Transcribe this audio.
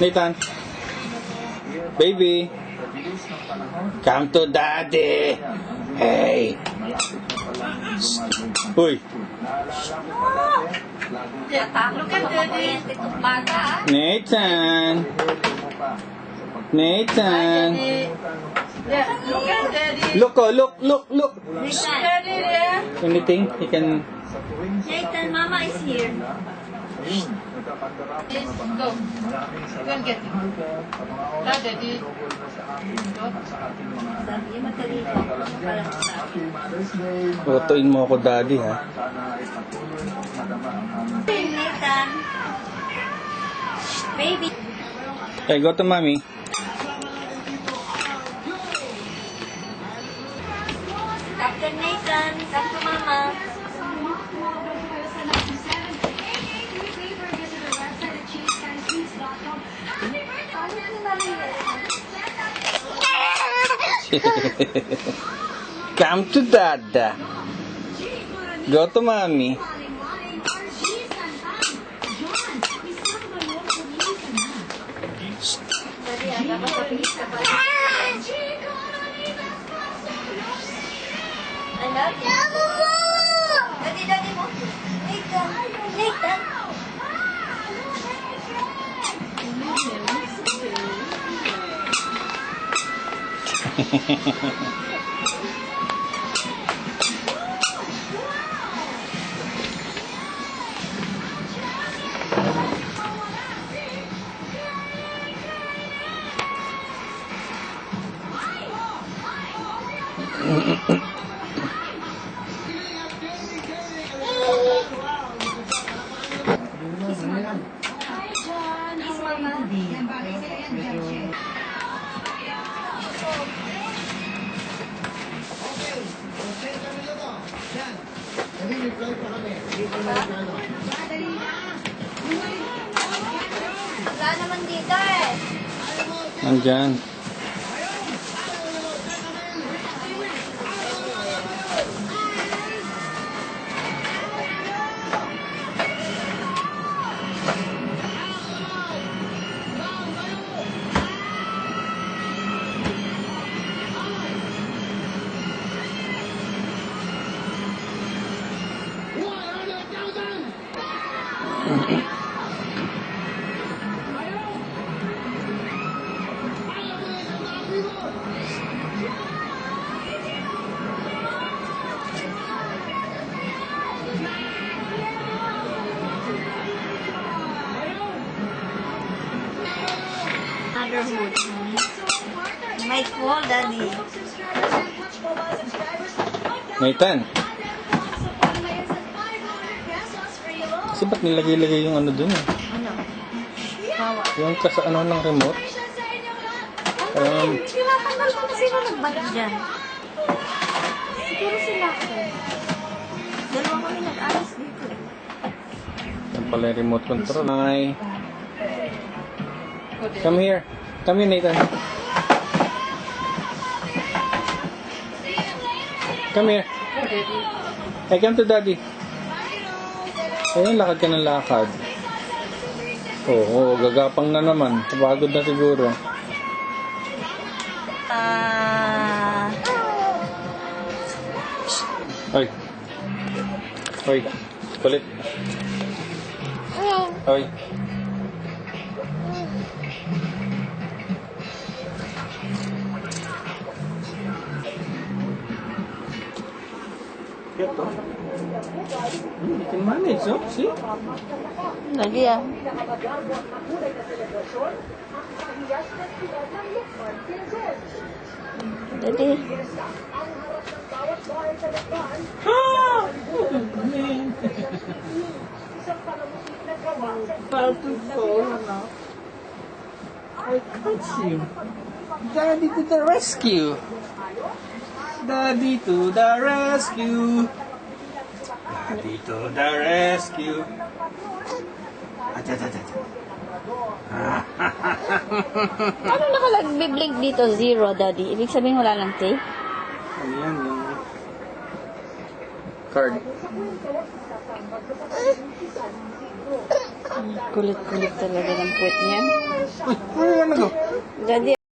Nathan. Baby. Come to daddy. Hey. Uy. Look at daddy. Nathan. Nathan. Yeah, look at daddy. Look, oh, look. Daddy there. Anything you can... Nathan, Mama is here. Yes, go. Go and get him. Daddy. Go. Sabi, matalino ako. Tutuin mo ako, daddy, ha? Nathan. Baby. Okay, go to mommy. Captain Nathan, come to Mama. Come to dada. Go to mommy. Daddy, dapat mabilis ka pa. I love you. Daddy mo. Nathan. Wala naman dito eh. Nandyan. Motherhood. My fault, Daddy. Nathan. Kasi ba't nilagay-lagay yung ano dun eh? Ano? Bawa. Yung ano ng remote? Tinatanggal ko na sila nagbalik dyan. Siguro sila ako. Dalawa kami nag-alas dito. Yan pala yung remote control. Hi. Come here. Come here, Nathan. Come here. Hey, come to daddy. Ayun, lakad ka ng lakad. Oo, gagapang na naman. Pagod na siguro. Hoy. Hoy. Kulit. Hoy. Ito. You can manage, no? See? Lagi ah. Daddy. Ah! Man. About to fall, no? I catch you. Daddy to the rescue. Daddy to the rescue. Daddy to the rescue. Ano nakalagbi-blink dito? Zero, Daddy. Ibig sabihin wala lang tape? Ano yan? Yung card. Kulit-kulit talaga ng puwet niya. Uy, ano yan? Ano? Daddy,